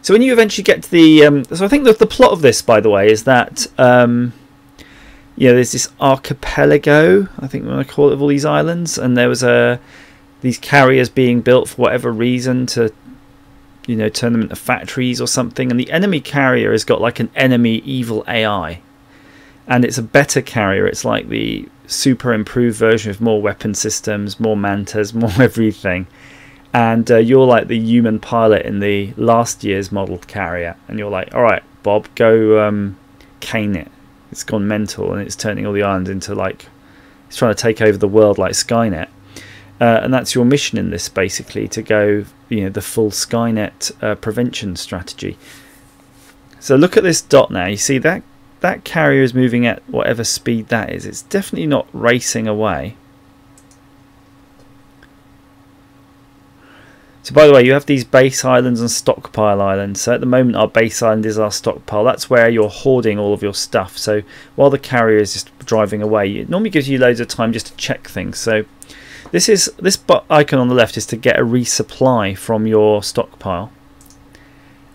So when you eventually get to the so I think the plot of this, by the way, is that you know, there's this archipelago, I think we want to call it, of all these islands, and there was these carriers being built for whatever reason to, you know, turn them into factories or something, and the enemy carrier has got like an enemy evil AI, and it's a better carrier. It's like the super improved version with more weapon systems, more mantas, more everything. And you're like the human pilot in the last year's modelled carrier, and you're like, all right, Bob, go cane it. It's gone mental, and it's turning all the islands into like, it's trying to take over the world like Skynet. And that's your mission in this, basically, to go, the full Skynet prevention strategy. So look at this dot now. You see that carrier is moving at whatever speed that is. It's definitely not racing away. So by the way, you have these base islands and stockpile islands. So at the moment our base island is our stockpile. That's where you're hoarding all of your stuff. So while the carrier is just driving away, it normally gives you loads of time just to check things. So this icon on the left is to get a resupply from your stockpile.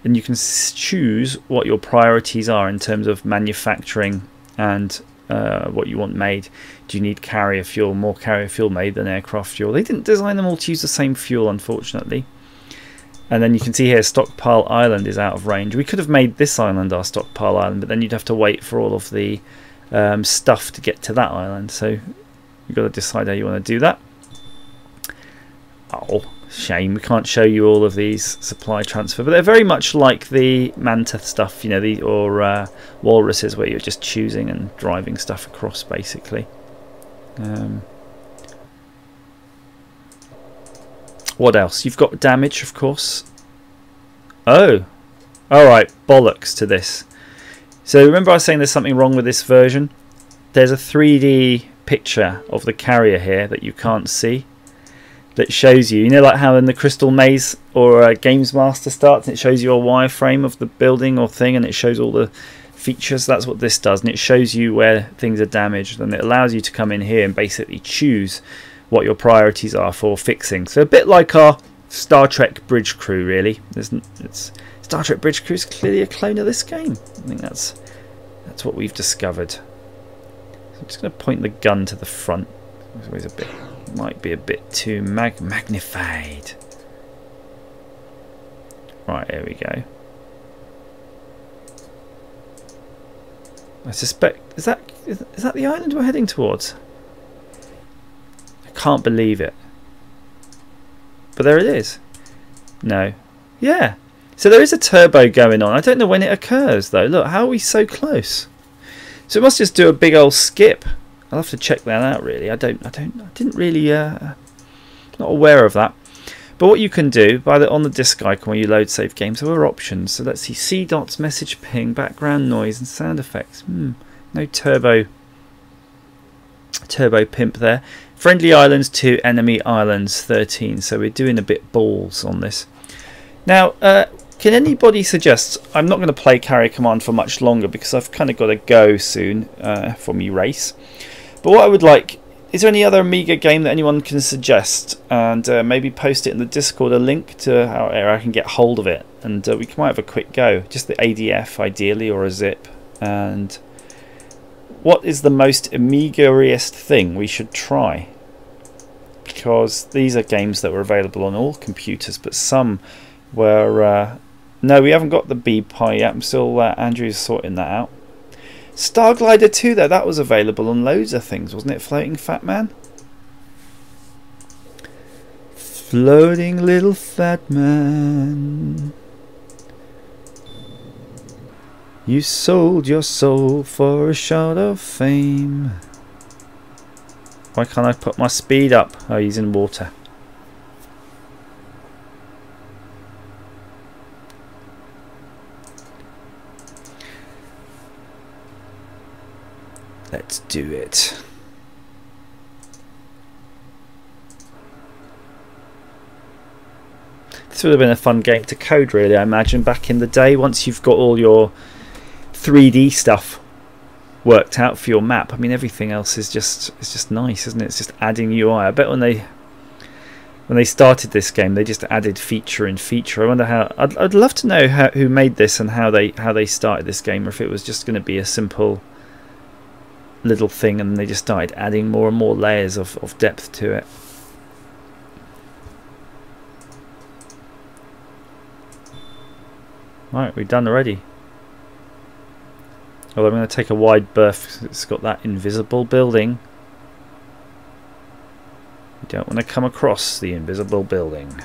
And you can choose what your priorities are in terms of manufacturing and what you want made. Do you need carrier fuel? More carrier fuel made than aircraft fuel. They didn't design them all to use the same fuel, unfortunately. And then you can see here Stockpile Island is out of range. We could have made this island our Stockpile Island, but then you'd have to wait for all of the stuff to get to that island. So you've got to decide how you want to do that. Oh, shame we can't show you all of these supply transfer, but they're very much like the Manta stuff, or Walruses, where you're just choosing and driving stuff across, basically. What else? You've got damage, of course. Oh, alright, bollocks to this. So remember I was saying there's something wrong with this version? There's a 3D picture of the carrier here that you can't see, that shows you, like how in the Crystal Maze or Games Master starts and it shows you a wireframe of the building or thing, and it shows all the features. That's what this does, and it shows you where things are damaged, and it allows you to come in here and basically choose what your priorities are for fixing. So a bit like our Star Trek Bridge Crew, really. Star Trek Bridge Crew is clearly a clone of this game. I think that's what we've discovered. So I'm just going to point the gun to the front. It's always a bit, might be a bit too magnified. Right, there we go. I suspect, is that the island we're heading towards? I can't believe it. But there it is. No. Yeah. So there is a turbo going on. I don't know when it occurs though. Look, how are we so close? So it must just do a big old skip. I'll have to check that out, really. I didn't really not aware of that. But what you can do on the disk icon when you load save games, there are options. So let's see, C dots, message ping, background noise, and sound effects. No turbo pimp there. Friendly islands 2, enemy islands 13. So we're doing a bit balls on this. Now, can anybody suggest? I'm not going to play Carrier Command for much longer because I've kind of got to go soon for me race. But what I would like, is there any other Amiga game that anyone can suggest, and maybe post it in the Discord, a link to how I can get hold of it, and we might have a quick go. Just the ADF ideally, or a zip. And what is the most Amiga-iest thing we should try? Because these are games that were available on all computers, but some were no, we haven't got the BPI yet. I'm still Andrew's sorting that out. Star Glider 2 though, that was available on loads of things, wasn't it? Floating Fat Man? Floating little fat man, you sold your soul for a shot of fame. Why can't I put my speed up? Oh, he's in water. Let's do it. This would have been a fun game to code, really, I imagine, back in the day, once you've got all your 3D stuff worked out for your map. I mean, everything else is just nice, isn't it? It's just adding UI. I bet when they started this game, they just added feature and feature. I wonder how. I'd love to know who made this and how they started this game, or if it was just going to be a simple little thing and they just started adding more and more layers of depth to it. Right, we're done already. Although I'm going to take a wide berth because it's got that invisible building. You don't want to come across the invisible building.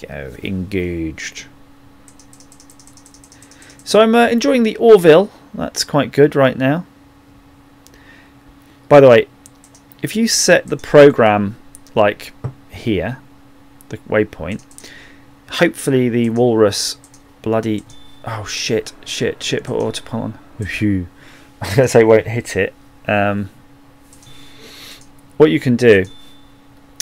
Go, engaged. So I'm enjoying the Orville. That's quite good right now. By the way, if you set the program like here, the waypoint, hopefully the walrus bloody... Oh shit, put autopilot on. I was going to say won't hit it. What you can do,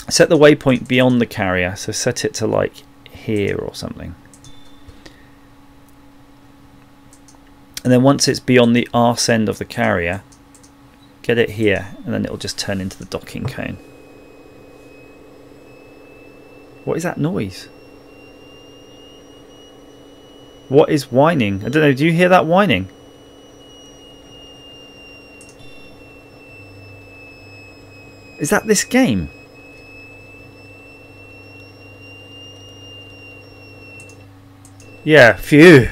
set the waypoint beyond the carrier, so set it to like here or something. And then once it's beyond the arse end of the carrier, get it here, and then it'll just turn into the docking cone. What is that noise? What is whining? I don't know, do you hear that whining? Is that this game? Yeah, phew.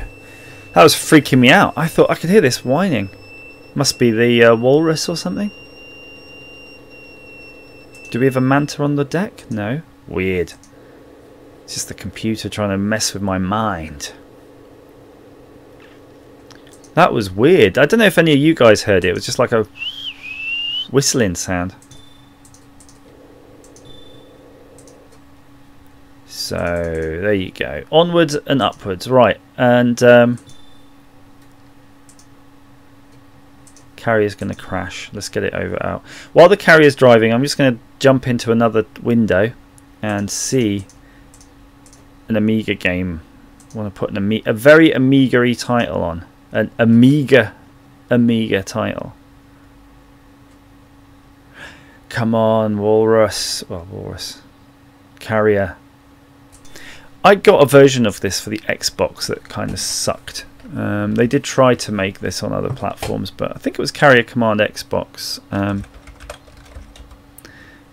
That was freaking me out. I thought I could hear this whining. Must be the walrus or something. Do we have a manta on the deck? No. Weird. It's just the computer trying to mess with my mind. That was weird. I don't know if any of you guys heard it. It was just like a whistling sound. So there you go. Onwards and upwards. Right. And carrier's going to crash. Let's get it over out. While the carrier's driving, I'm just going to jump into another window and see an Amiga game. I want to put a very Amiga-y title on. An Amiga title. Come on, walrus. Well, walrus. Carrier. I got a version of this for the Xbox that kind of sucked. They did try to make this on other platforms, but I think it was Carrier Command Xbox.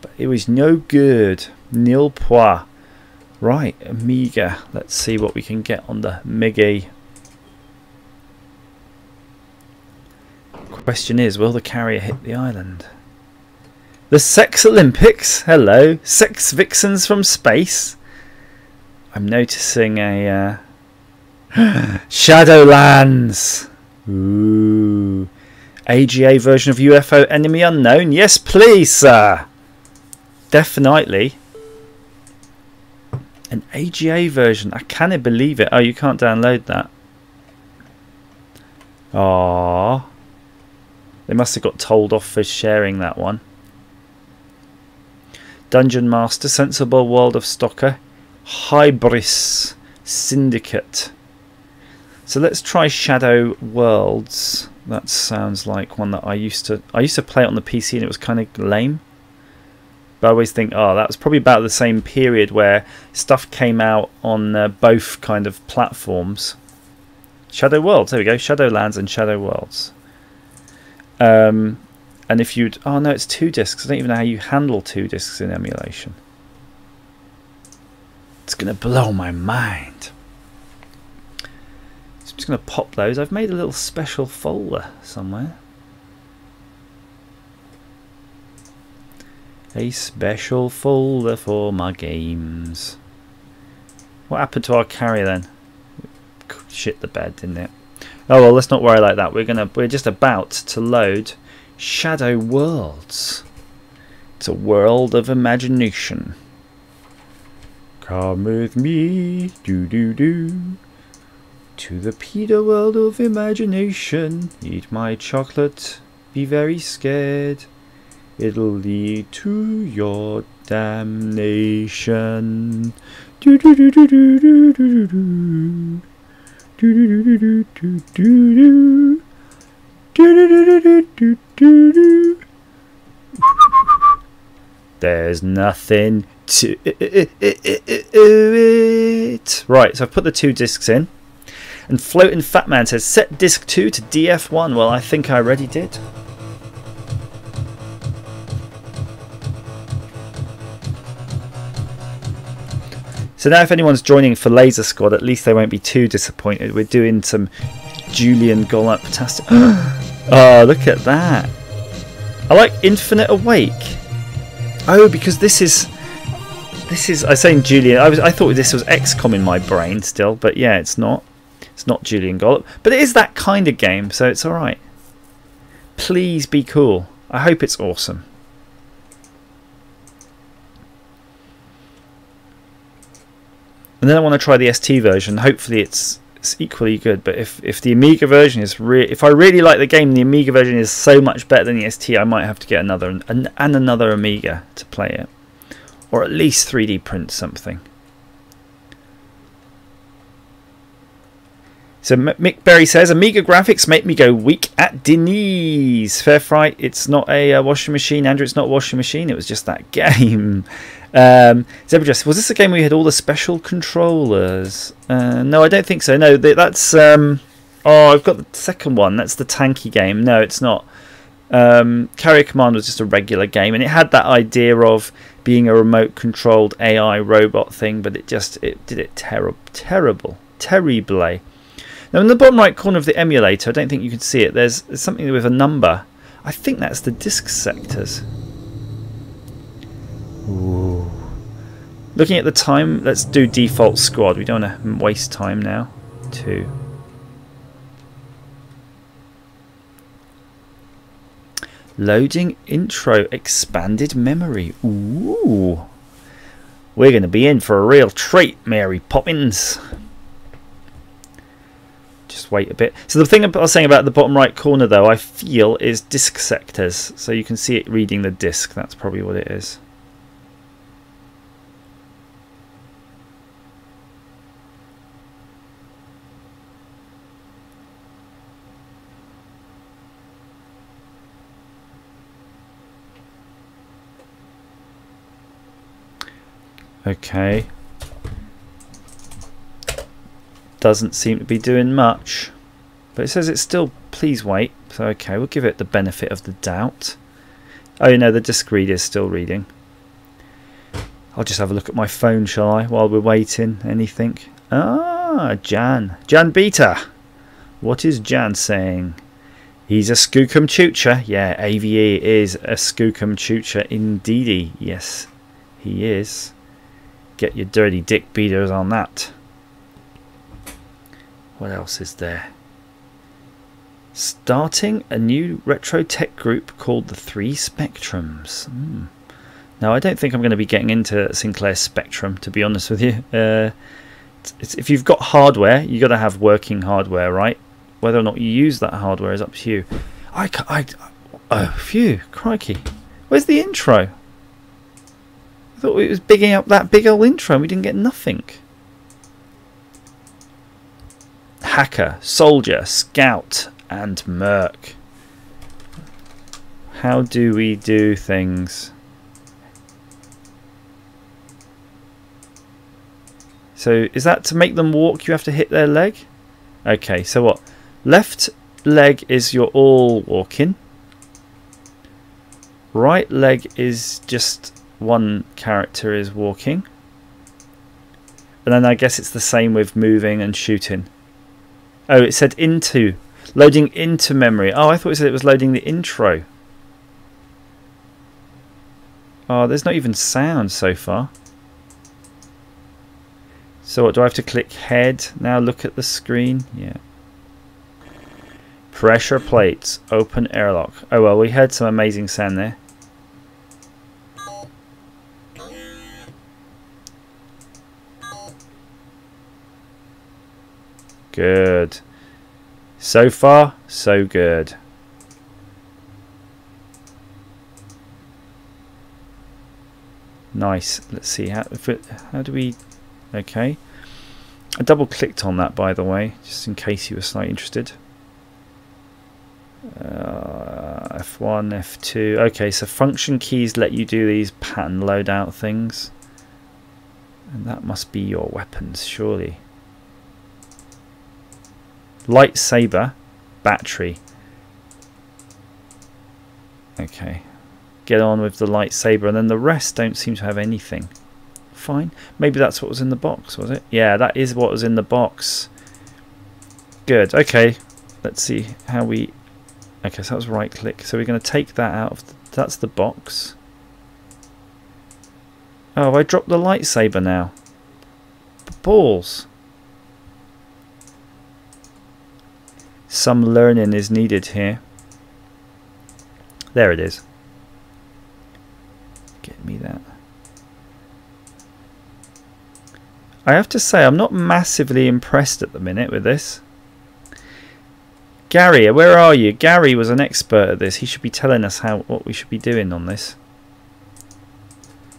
But it was no good. Nil point. Right, Amiga. Let's see what we can get on the Miggy. Question is, will the carrier hit the island? The Sex Olympics. Hello, sex vixens from space. I'm noticing a Shadowlands. Ooh. AGA version of UFO Enemy Unknown. Yes, please, sir. Definitely. An AGA version. I cannot believe it. Oh, you can't download that. Aww. They must have got told off for sharing that one. Dungeon Master, Sensible World of Stalker, Hybris, Syndicate. So let's try Shadow Worlds. That sounds like one that I used to play it on the PC and it was kind of lame. But I always think, oh, that was probably about the same period where stuff came out on both kind of platforms. Shadow Worlds, there we go, Shadowlands and Shadow Worlds. And if you'd... Oh no, it's 2 discs. I don't even know how you handle 2 discs in emulation. It's going to blow my mind. So I'm just going to pop those. I've made a little special folder somewhere. A special folder for my games. What happened to our carrier then? Shit the bed, didn't it? Oh well, let's not worry like that. We're just about to load Shadow Worlds. It's a world of imagination. Come with me, do to the Peter world of imagination. Eat my chocolate, be very scared. It'll lead to your damnation. There's nothing to it. Right, so I've put the 2 discs in. And Floating Fatman says set disc 2 to DF1. Well, I think I already did. So now if anyone's joining for Laser Squad, at least they won't be too disappointed. We're doing some Julian Gollop-tastic. Oh, look at that. I like Infinite Awake. Oh, because this is I was saying Julian. I thought this was XCOM in my brain still, but yeah, it's not. It's not Julian Gollop, but it is that kind of game, so it's all right. Please be cool. I hope it's awesome. And then I want to try the ST version. Hopefully it's equally good. But if the Amiga version is if I really like the game, the Amiga version is so much better than the ST, I might have to get another and another Amiga to play it, or at least 3D print something. So Mick Berry says, Amiga graphics make me go weak at the knees. Fair fight, it's not a washing machine. Andrew, it's not a washing machine. It was just that game. Zebra Dress, was this a game where you had all the special controllers? No, I don't think so. No, that's... oh, I've got the second one. That's the tanky game. No, it's not. Carrier Command was just a regular game. And it had that idea of being a remote-controlled AI robot thing. But it did it terribly. Now in the bottom right corner of the emulator, I don't think you can see it, there's something with a number. I think that's the disk sectors. Ooh. Looking at the time, let's do default squad. We don't want to waste time now. 2. Loading intro expanded memory. Ooh. We're going to be in for a real treat, Mary Poppins. Just wait a bit. So the thing I was saying about the bottom right corner, though, I feel is disk sectors. So you can see it reading the disk. That's probably what it is. Okay. Doesn't seem to be doing much, but it says it's still please wait, so okay, we'll give it the benefit of the doubt. Oh, you know, the disk reader is still reading. I'll just have a look at my phone, shall I, while we're waiting? Anything? Ah, Jan Beta. What is Jan saying? He's a skookum choocher. Yeah, AVE is a skookum choocher indeedy. Yes, he is. Get your dirty dick beaters on that. What else is there? Starting a new retro tech group called the Three Spectrums. Now, I don't think I'm going to be getting into Sinclair Spectrum, to be honest with you. If you've got hardware, you've got to have working hardware, right? Whether or not you use that hardware is up to you. Oh, phew, crikey. Where's the intro? I thought it was bigging up that big old intro and we didn't get nothing. Hacker, soldier, scout, and merc. How do we do things? So is that to make them walk you have to hit their leg? Okay, so what? Left leg is you're all walking. Right leg is just one character is walking. And then I guess it's the same with moving and shooting. Oh, it said loading into memory. Oh, I thought it said it was loading the intro. Oh, there's not even sound so far. So what, do I have to click head? Now look at the screen. Yeah. Pressure plates, open airlock. Oh well, we heard some amazing sound there. Good. So far, so good. Nice. Let's see how do we... Okay. I double clicked on that, by the way, just in case you were slightly interested. F1, F2. Okay, so function keys let you do these pattern loadout things. And that must be your weapons, surely. Lightsaber, battery. Okay. Get on with the lightsaber, and then the rest don't seem to have anything. fine. Maybe that's what was in the box, was it? Yeah, that is what was in the box. Good. Okay, let's see how we... Okay, so that was right click. So we're going to take that out of... That's the box. Oh, I dropped the lightsaber now. Balls. Some learning is needed here. There it is. Get me that. I have to say, I'm not massively impressed at the minute with this. Gary, where are you? Gary was an expert at this. He should be telling us what we should be doing on this.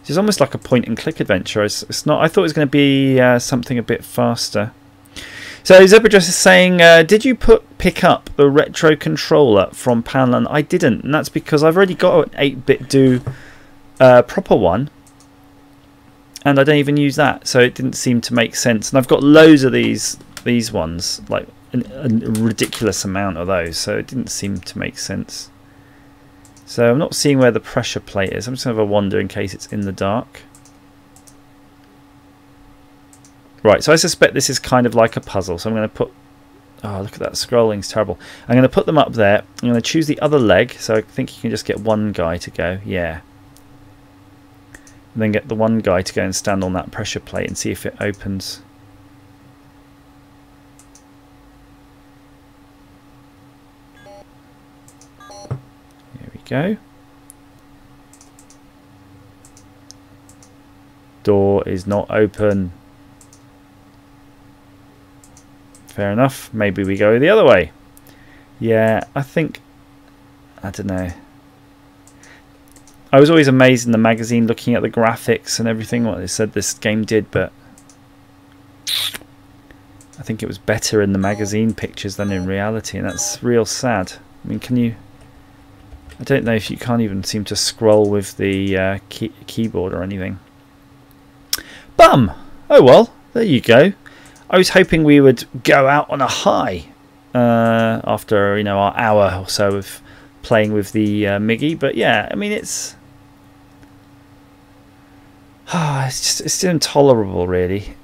It's almost like a point-and-click adventure. It's not. I thought it was going to be something a bit faster. So Zebradress is saying, did you pick up the retro controller from Poundland? I didn't, and that's because I've already got an 8-bit do proper one, and I don't even use that, so it didn't seem to make sense. And I've got loads of these ones, like a ridiculous amount of those, so it didn't seem to make sense. So I'm not seeing where the pressure plate is. I'm just going to have a wander in case it's in the dark. Right, so I suspect this is kind of like a puzzle. So I'm going to put... Oh, look at that. Scrolling's terrible. I'm going to put them up there. I'm going to choose the other leg. So I think you can just get one guy to go. Yeah. And then get the one guy to go and stand on that pressure plate and see if it opens. Go. Door is not open. Fair enough. Maybe we go the other way. Yeah, I think... I don't know. I was always amazed in the magazine looking at the graphics and everything, what they said this game did, but I think it was better in the magazine pictures than in reality, and that's real sad. I mean, can you... I don't know if you can't even seem to scroll with the keyboard or anything. Bum! Oh well, there you go. I was hoping we would go out on a high after, you know, our hour or so of playing with the Miggy. But yeah, I mean, it's it's intolerable, really.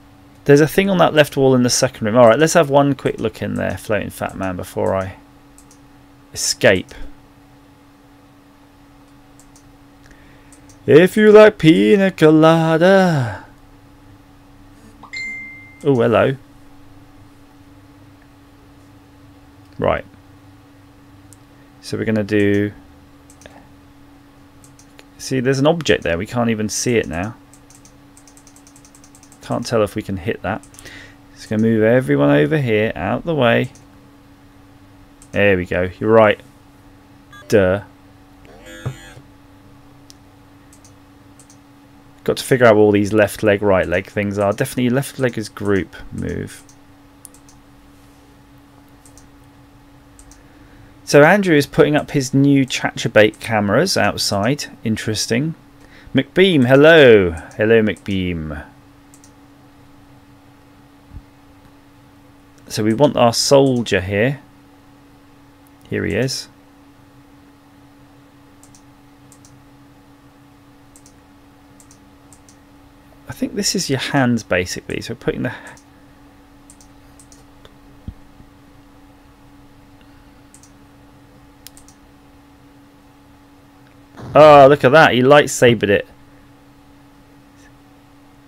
There's a thing on that left wall in the second room. All right, let's have one quick look in there, Floating Fat Man, before I escape. If you like pina colada. Oh, hello. Right. So we're going to do... See, there's an object there. We can't even see it now. Can't tell if we can hit that. Just going to move everyone over here, out the way. There we go. You're right. Duh. Got to figure out what all these left leg, right leg things are. Definitely left leg is group move. So Andrew is putting up his new Chatterbait cameras outside. Interesting. McBeam, hello. Hello, McBeam. So we want our soldier here. Here he is. I think this is your hands basically, so putting the... Oh, look at that, he lightsabered it.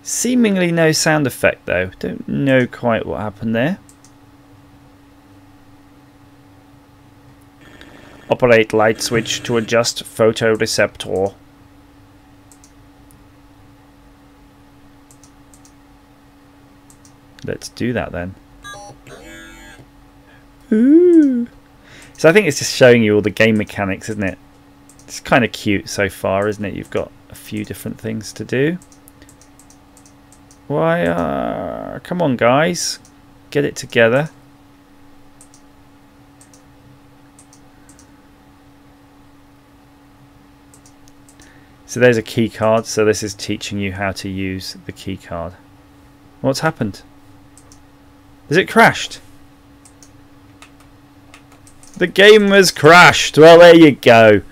Seemingly no sound effect though, don't know quite what happened there. Operate light switch to adjust photoreceptor. Let's do that then. Ooh. So I think it's just showing you all the game mechanics, isn't it? It's kind of cute so far, isn't it? You've got a few different things to do. Why, come on guys, get it together. So there's a key card, so this is teaching you how to use the key card. What's happened? Has it crashed? The game has crashed. Well, there you go.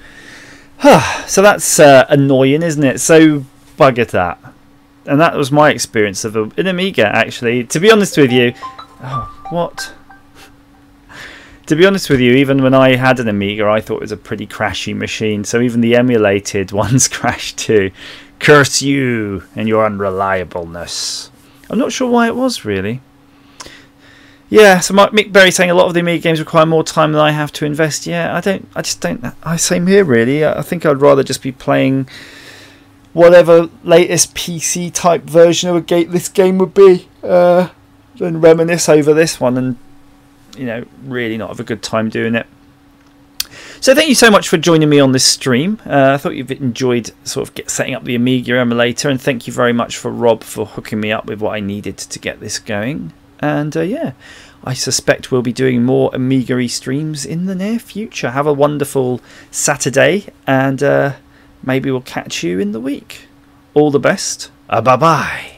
So that's annoying, isn't it? So bugger that. and that was my experience of an Amiga, actually. To be honest with you, to be honest with you, even when I had an Amiga, I thought it was a pretty crashy machine. So even the emulated ones crashed too. Curse you and your unreliableness. I'm not sure why it was, really. Yeah, so Mick Berry saying a lot of the Amiga games require more time than I have to invest. Yeah, I just don't. Same here, really. I think I'd rather just be playing whatever latest PC type version of this game would be, than reminisce over this one and, you know, really not have a good time doing it. So thank you so much for joining me on this stream. I thought you've enjoyed sort of setting up the Amiga emulator, and thank you very much for Rob for hooking me up with what I needed to get this going. And yeah, I suspect we'll be doing more Amiga-y streams in the near future. Have a wonderful Saturday, and maybe we'll catch you in the week. All the best. Bye-bye.